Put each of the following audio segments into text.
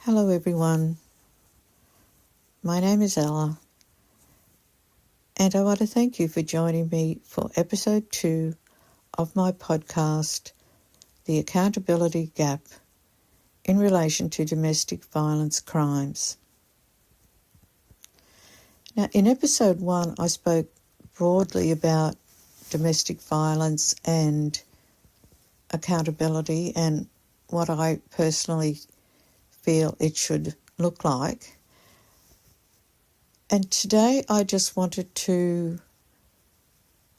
Hello everyone, my name is Ella and I want to thank you for joining me for episode 2 of my podcast, The Accountability Gap in relation to domestic violence crimes. Now in episode 1 I spoke broadly about domestic violence and accountability and what I personally feel it should look like. And today I just wanted to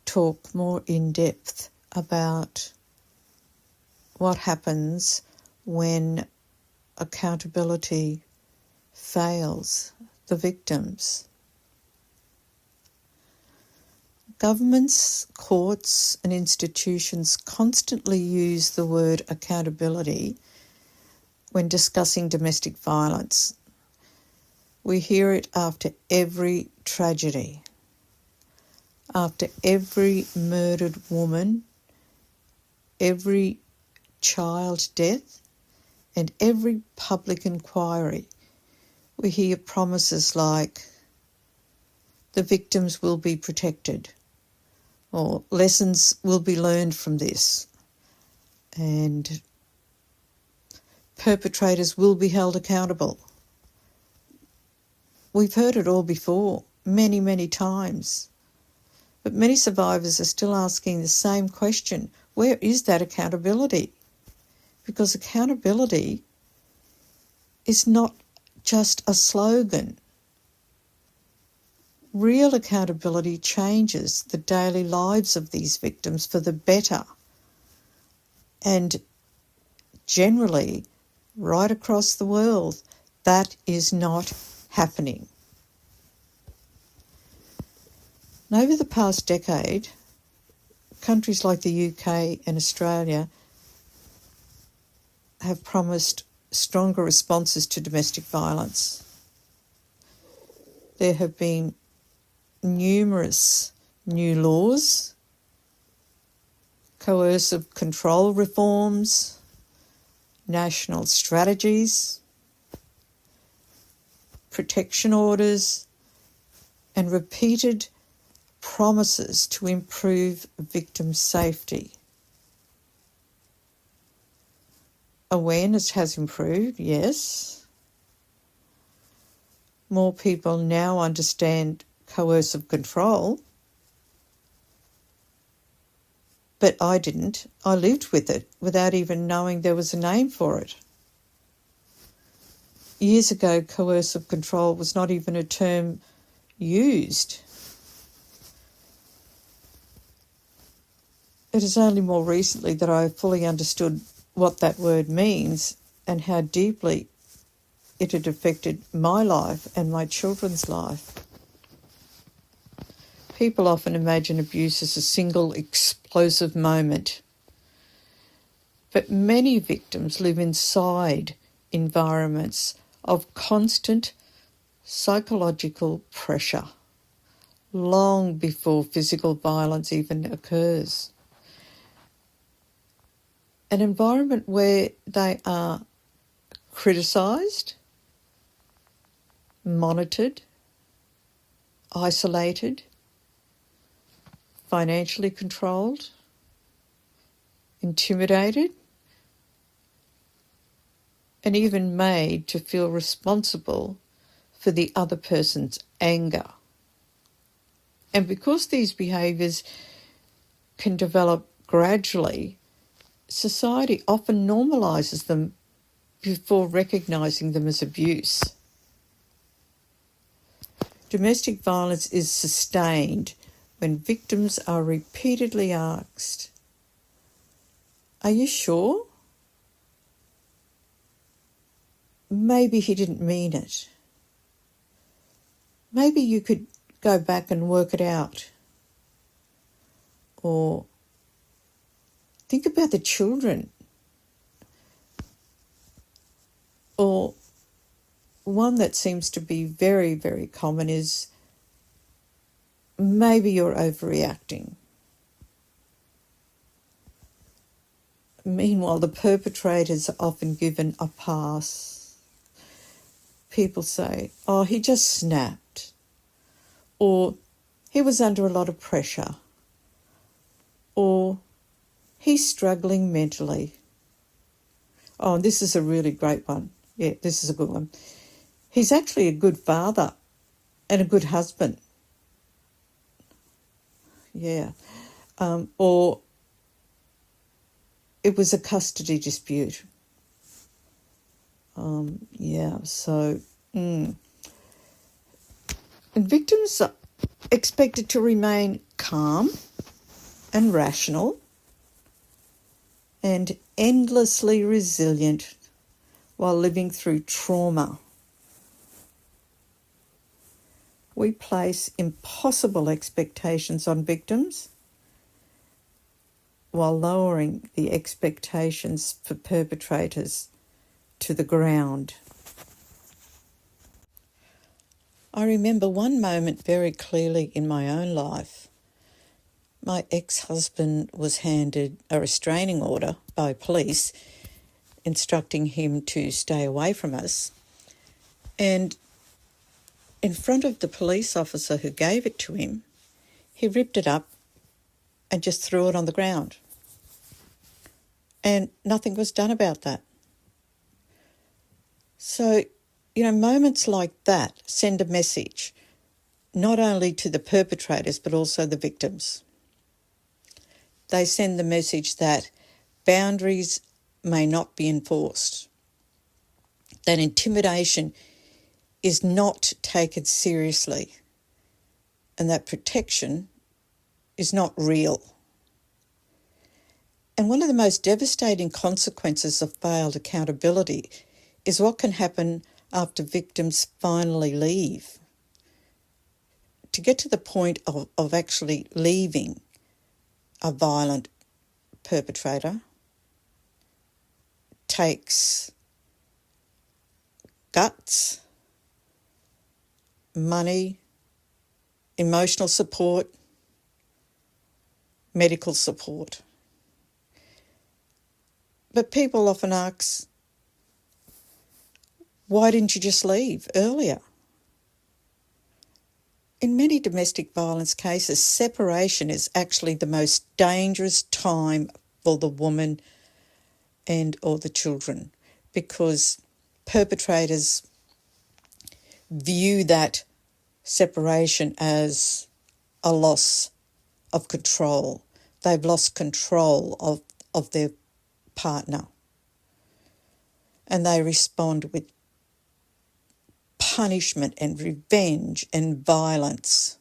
talk more in depth about what happens when accountability fails the victims. Governments, courts and institutions constantly use the word accountability when discussing domestic violence. We hear it after every tragedy, after every murdered woman, every child death, and every public inquiry. We hear promises like, the victims will be protected, or lessons will be learned from this, and perpetrators will be held accountable. We've heard it all before, many, many times. But many survivors are still asking the same question, where is that accountability? Because accountability is not just a slogan. Real accountability changes the daily lives of these victims for the better. And generally, right across the world, that is not happening. And over the past decade, countries like the UK and Australia have promised stronger responses to domestic violence. There have been numerous new laws, coercive control reforms, national strategies, protection orders, and repeated promises to improve victim safety. Awareness has improved, yes. More people now understand coercive control, but I didn't. I lived with it without even knowing there was a name for it. Years ago, coercive control was not even a term used. It is only more recently that I fully understood what that word means and how deeply it had affected my life and my children's life. People often imagine abuse as a single explosive moment, but many victims live inside environments of constant psychological pressure long before physical violence even occurs. An environment where they are criticised, monitored, isolated, financially controlled, intimidated, and even made to feel responsible for the other person's anger. And because these behaviours can develop gradually, society often normalises them before recognising them as abuse. Domestic violence is sustained when victims are repeatedly asked, "Are you sure? Maybe he didn't mean it. Maybe you could go back and work it out." Or, "Think about the children." Or one that seems to be very, very common is, "Maybe you're overreacting." Meanwhile, the perpetrators are often given a pass. people say, oh, he just snapped, or he was under a lot of pressure, or he's struggling mentally. Oh, this is a really great one. Yeah, this is a good one. He's actually a good father and a good husband. Yeah. Or it was a custody dispute. Yeah, so... And victims are expected to remain calm and rational and endlessly resilient while living through trauma. We place impossible expectations on victims while lowering the expectations for perpetrators to the ground. I remember one moment very clearly in my own life. My ex-husband was handed a restraining order by police instructing him to stay away from us. And in front of the police officer who gave it to him, he ripped it up and just threw it on the ground. And nothing was done about that. So, moments like that send a message, not only to the perpetrators, but also the victims. They send the message that boundaries may not be enforced, that intimidation is not taken seriously, and that protection is not real. And one of the most devastating consequences of failed accountability is what can happen after victims finally leave. To get to the point of actually leaving a violent perpetrator takes guts, money, emotional support, medical support. But people often ask, why didn't you just leave earlier? In many domestic violence cases, separation is actually the most dangerous time for the woman and or the children, because perpetrators view that separation as a loss of control. They've lost control of their partner, and they respond with punishment and revenge and violence.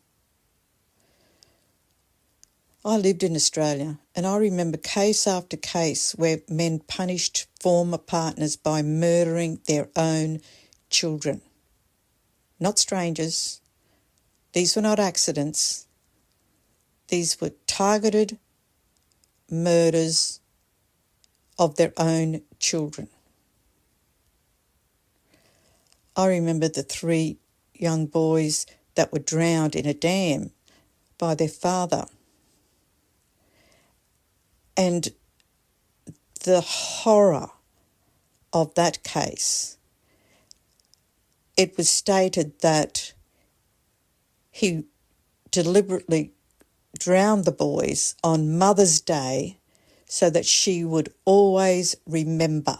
I lived in Australia, and I remember case after case where men punished former partners by murdering their own children. Not strangers. These were not accidents. These were targeted murders of their own children. I remember the 3 young boys that were drowned in a dam by their father. And the horror of that case, it was stated that he deliberately drowned the boys on Mother's Day so that she would always remember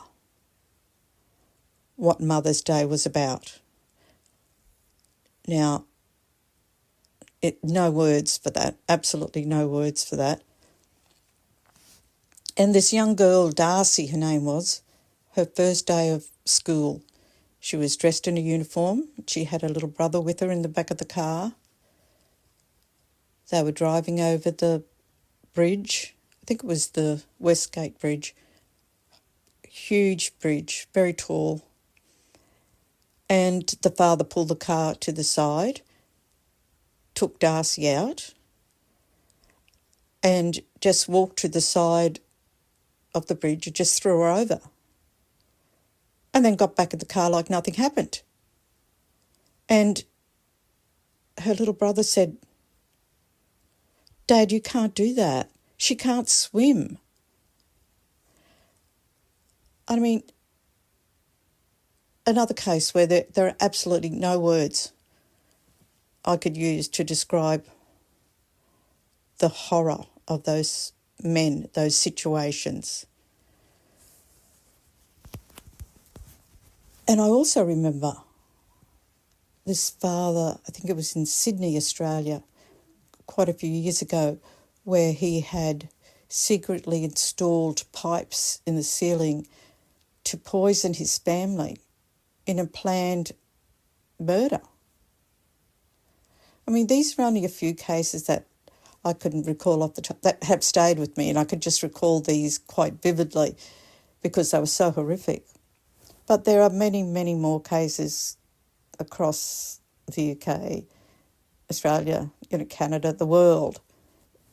what Mother's Day was about. Now, no words for that, absolutely no words for that. And this young girl, Darcy, her name was, her first day of school, she was dressed in a uniform. She had her little brother with her in the back of the car. They were driving over the bridge. I think it was the Westgate Bridge. Huge bridge, very tall. And the father pulled the car to the side, took Darcy out, and just walked to the side of the bridge and just threw her over. And then got back in the car like nothing happened. And her little brother said, "Dad, you can't do that. She can't swim." I mean, another case where there are absolutely no words I could use to describe the horror of those men, those situations. And I also remember this father, I think it was in Sydney, Australia, quite a few years ago, where he had secretly installed pipes in the ceiling to poison his family in a planned murder. I mean, these are only a few cases that I couldn't recall off the top, that have stayed with me, and I could just recall these quite vividly because they were so horrific. But there are many, many more cases across the UK, Australia, Canada, the world.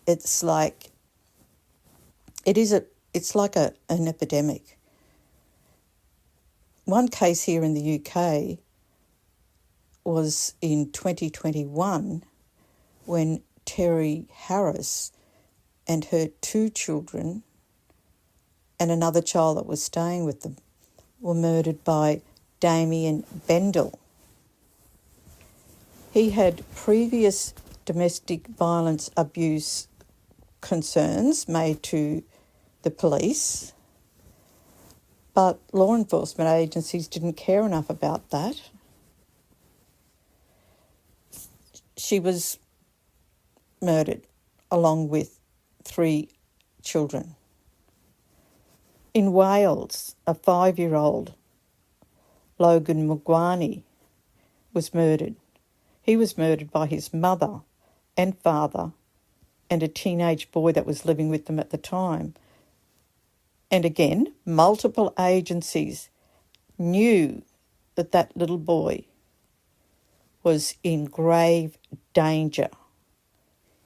It's like it's like an epidemic. One case here in the UK was in 2021 when Terry Harris and her 2 children and another child that was staying with them were murdered by Damien Bendel. He had previous domestic violence abuse concerns made to the police, but law enforcement agencies didn't care enough about that. She was murdered along with 3 children. In Wales, a 5-year-old, Logan Mugwani, was murdered. He was murdered by his mother and father and a teenage boy that was living with them at the time. And again, multiple agencies knew that that little boy was in grave danger.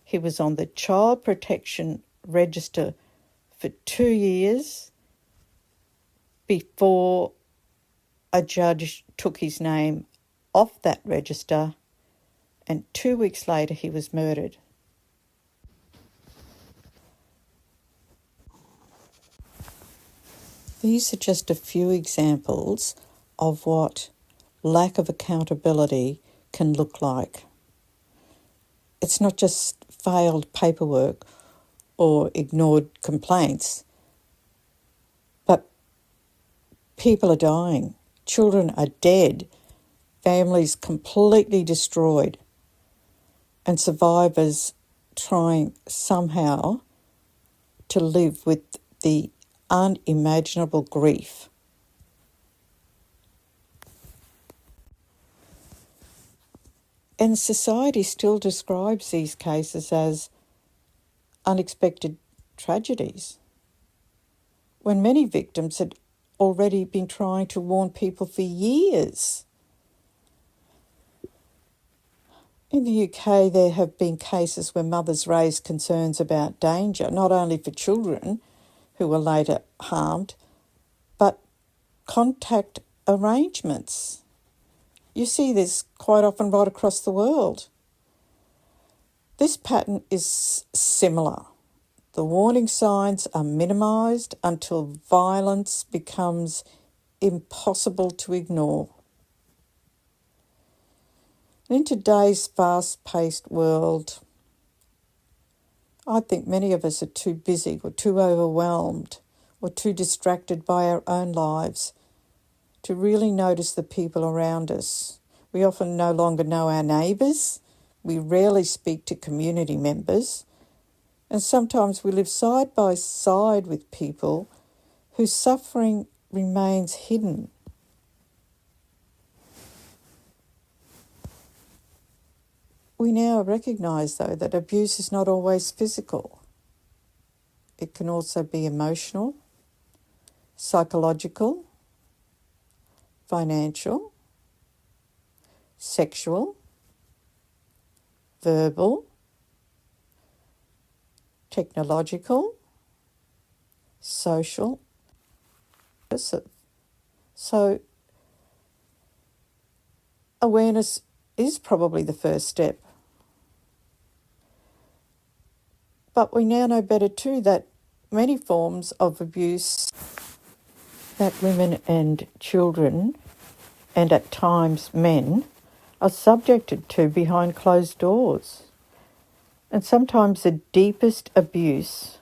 He was on the Child Protection Register for 2 years before a judge took his name off that register, and 2 weeks later he was murdered. These are just a few examples of what lack of accountability can look like. It's not just failed paperwork or ignored complaints, but people are dying, children are dead, families completely destroyed, and survivors trying somehow to live with the unimaginable grief. And society still describes these cases as unexpected tragedies, when many victims had already been trying to warn people for years. In the UK, there have been cases where mothers raised concerns about danger, not only for children who were later harmed, but contact arrangements. You see this quite often right across the world. This pattern is similar. The warning signs are minimised until violence becomes impossible to ignore. In today's fast-paced world, I think many of us are too busy or too overwhelmed or too distracted by our own lives to really notice the people around us. We often no longer know our neighbours. We rarely speak to community members. And sometimes we live side by side with people whose suffering remains hidden. We now recognise, though, that abuse is not always physical. It can also be emotional, psychological, financial, sexual, verbal, technological, social, passive. So awareness is probably the first step. But we now know better too that many forms of abuse that women and children and at times men, are subjected to behind closed doors. And sometimes the deepest abuse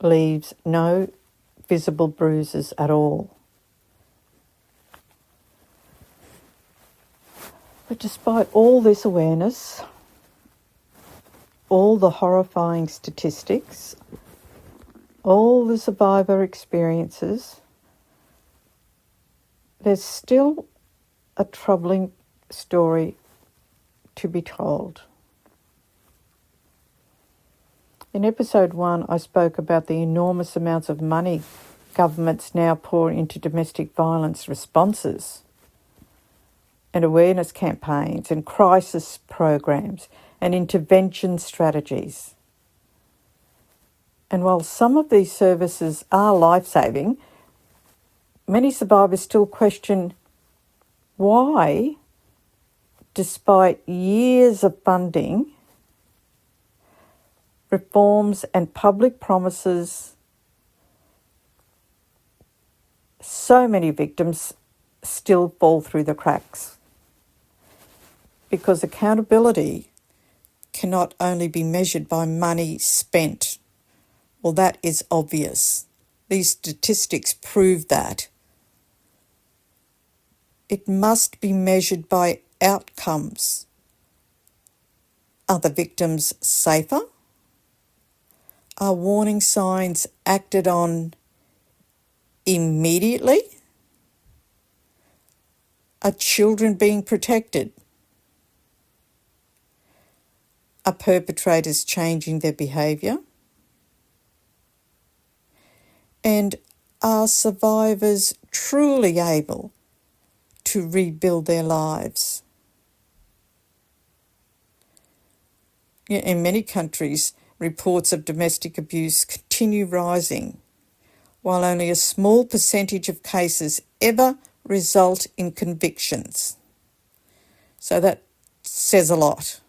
leaves no visible bruises at all. But despite all this awareness, all the horrifying statistics, all the survivor experiences, there's still a troubling story to be told. In episode 1, I spoke about the enormous amounts of money governments now pour into domestic violence responses and awareness campaigns and crisis programs and intervention strategies. And while some of these services are life-saving, many survivors still question why, despite years of funding, reforms and public promises, so many victims still fall through the cracks. Because accountability cannot only be measured by money spent. Well, that is obvious. These statistics prove that. It must be measured by outcomes. Are the victims safer? Are warning signs acted on immediately? Are children being protected? Are perpetrators changing their behaviour? And are survivors truly able to rebuild their lives? In many countries, reports of domestic abuse continue rising, while only a small percentage of cases ever result in convictions. So that says a lot.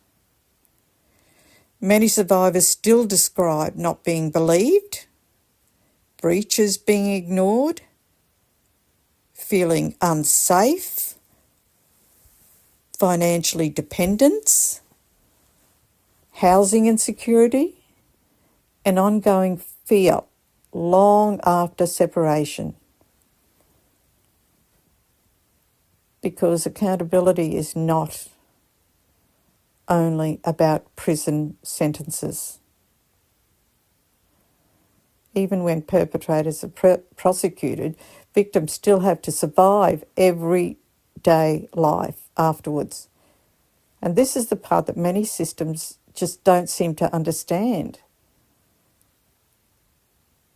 Many survivors still describe not being believed, breaches being ignored, feeling unsafe, financially dependent, housing insecurity, and ongoing fear long after separation. Because accountability is not only about prison sentences. Even when perpetrators are prosecuted, victims still have to survive everyday life afterwards. And this is the part that many systems just don't seem to understand.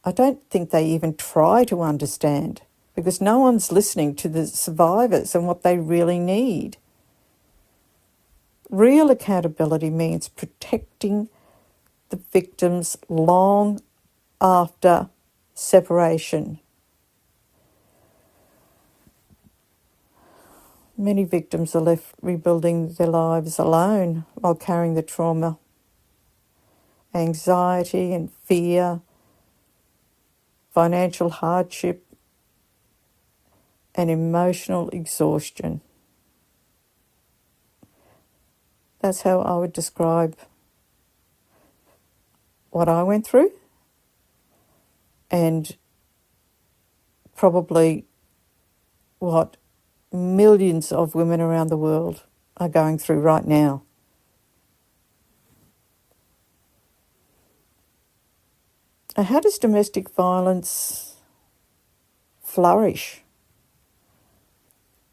I don't think they even try to understand, because no one's listening to the survivors and what they really need. Real accountability means protecting the victims long after separation. Many victims are left rebuilding their lives alone while carrying the trauma, anxiety and fear, financial hardship, and emotional exhaustion. That's how I would describe what I went through, and probably what millions of women around the world are going through right now. And how does domestic violence flourish?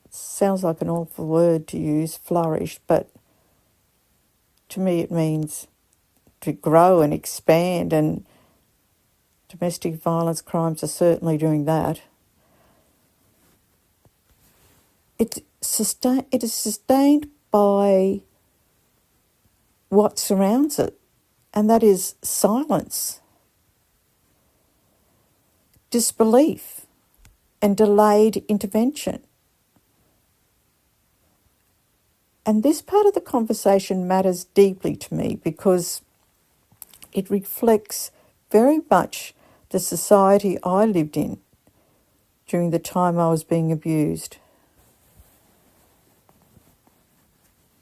It sounds like an awful word to use, flourish, but to me it means to grow and expand, and domestic violence crimes are certainly doing that. It is sustained by what surrounds it, and that is silence, disbelief, and delayed intervention. And this part of the conversation matters deeply to me because it reflects very much the society I lived in during the time I was being abused.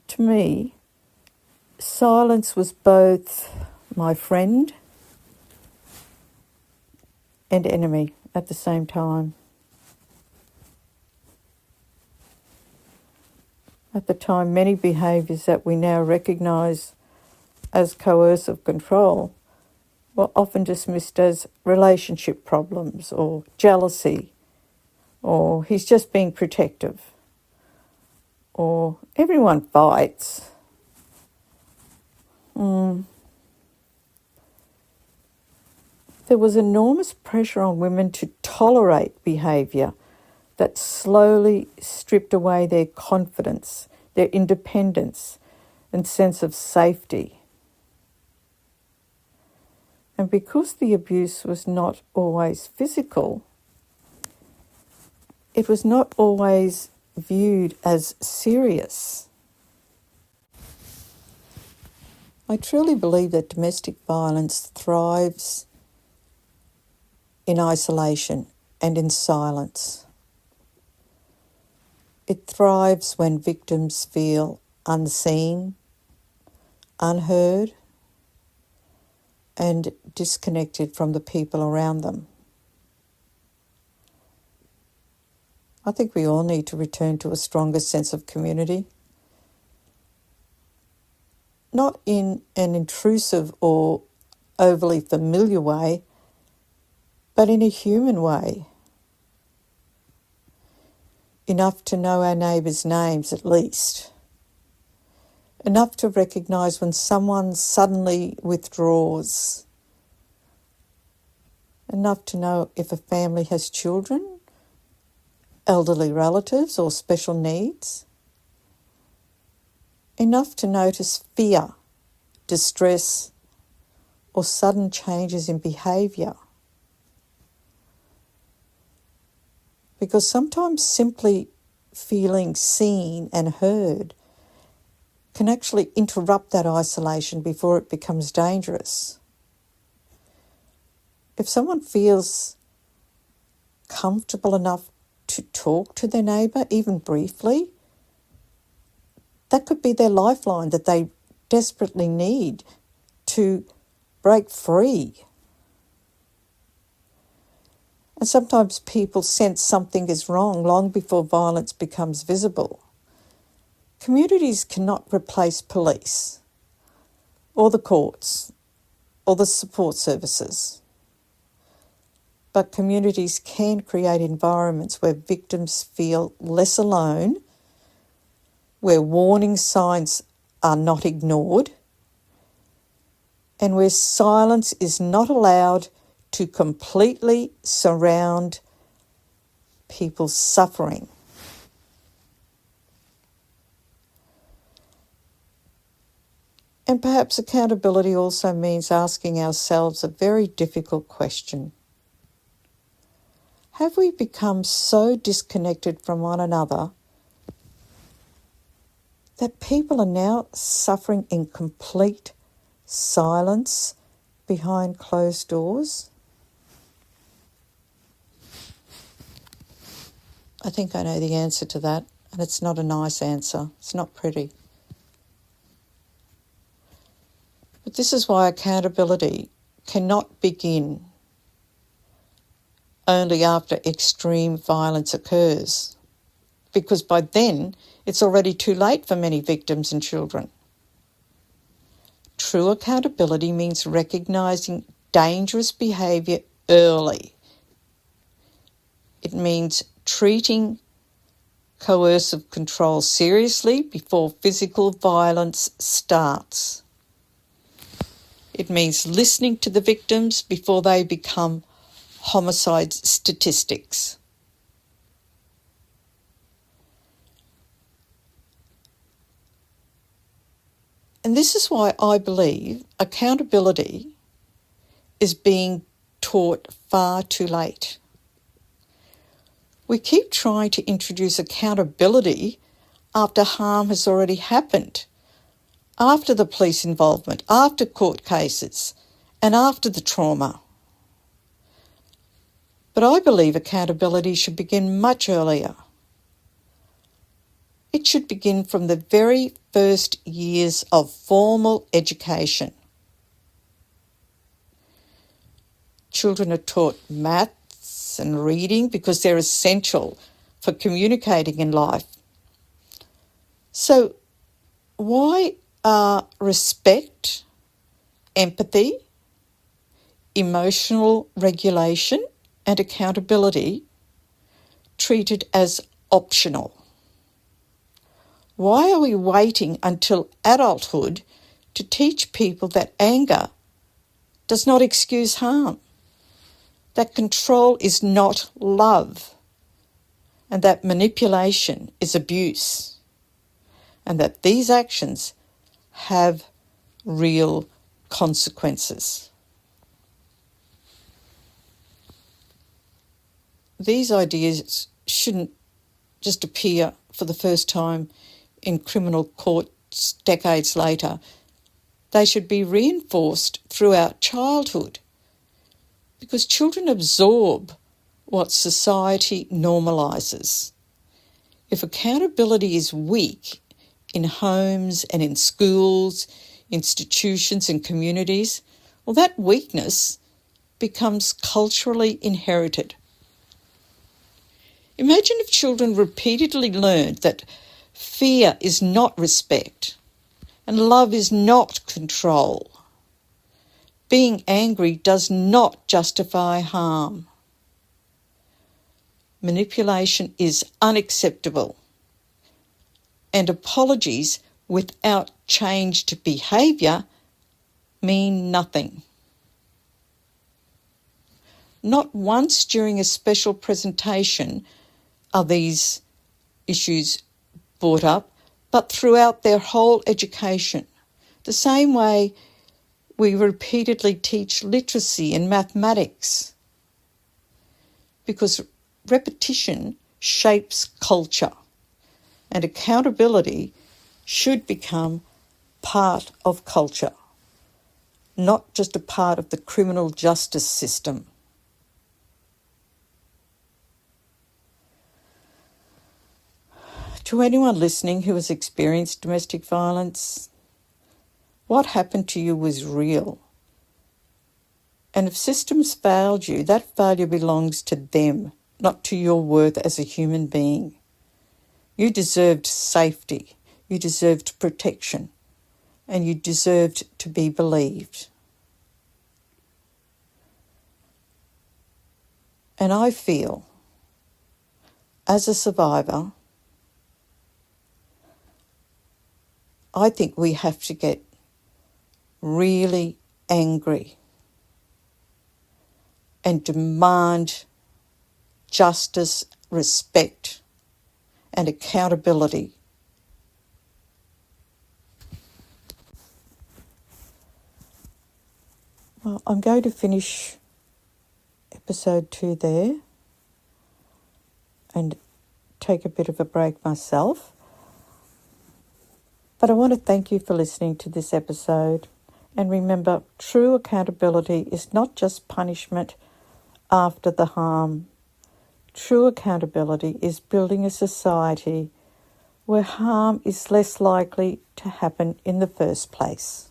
To me, silence was both my friend and enemy at the same time. At the time, many behaviours that we now recognise as coercive control were often dismissed as relationship problems or jealousy, or he's just being protective, or everyone fights. There was enormous pressure on women to tolerate behaviour that slowly stripped away their confidence, their independence and sense of safety. And because the abuse was not always physical, it was not always viewed as serious. I truly believe that domestic violence thrives in isolation and in silence. It thrives when victims feel unseen, unheard, and disconnected from the people around them. I think we all need to return to a stronger sense of community, not in an intrusive or overly familiar way, but in a human way. Enough to know our neighbours' names at least. Enough to recognise when someone suddenly withdraws. Enough to know if a family has children, elderly relatives or special needs. Enough to notice fear, distress, or sudden changes in behaviour. Because sometimes simply feeling seen and heard can actually interrupt that isolation before it becomes dangerous. If someone feels comfortable enough to talk to their neighbour, even briefly, that could be their lifeline that they desperately need to break free. And sometimes people sense something is wrong long before violence becomes visible. Communities cannot replace police or the courts or the support services. But communities can create environments where victims feel less alone, where warning signs are not ignored, and where silence is not allowed to completely surround people's suffering. And perhaps accountability also means asking ourselves a very difficult question. Have we become so disconnected from one another that people are now suffering in complete silence behind closed doors? I think I know the answer to that, and it's not a nice answer. It's not pretty. But this is why accountability cannot begin only after extreme violence occurs, because by then it's already too late for many victims and children. True accountability means recognising dangerous behaviour early. It means treating coercive control seriously before physical violence starts. It means listening to the victims before they become homicide statistics. And this is why I believe accountability is being taught far too late. We keep trying to introduce accountability after harm has already happened, after the police involvement, after court cases, and after the trauma. But I believe accountability should begin much earlier. It should begin from the very first years of formal education. Children are taught maths and reading because they're essential for communicating in life. So why are respect, empathy, emotional regulation and accountability treated as optional? Why are we waiting until adulthood to teach people that anger does not excuse harm, that control is not love, and that manipulation is abuse, and that these actions have real consequences? These ideas shouldn't just appear for the first time in criminal courts decades later. They should be reinforced throughout childhood, because children absorb what society normalises. If accountability is weak in homes and in schools, institutions and communities, well, that weakness becomes culturally inherited. Imagine if children repeatedly learned that fear is not respect and love is not control. Being angry does not justify harm. Manipulation is unacceptable, and apologies without changed behaviour mean nothing. Not once during a special presentation are these issues brought up, but throughout their whole education. The same way we repeatedly teach literacy and mathematics, because repetition shapes culture, and accountability should become part of culture, not just a part of the criminal justice system. To anyone listening who has experienced domestic violence, what happened to you was real. And if systems failed you, that failure belongs to them, not to your worth as a human being. You deserved safety, you deserved protection, and you deserved to be believed. And I feel, as a survivor, I think we have to get really angry and demand justice, respect, and accountability. Well, I'm going to finish episode 2 there and take a bit of a break myself. But I want to thank you for listening to this episode. And remember, true accountability is not just punishment after the harm. True accountability is building a society where harm is less likely to happen in the first place.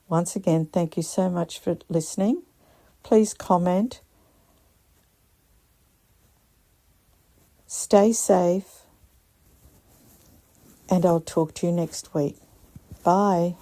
Once again, thank you so much for listening. Please comment. Stay safe. And I'll talk to you next week. Bye.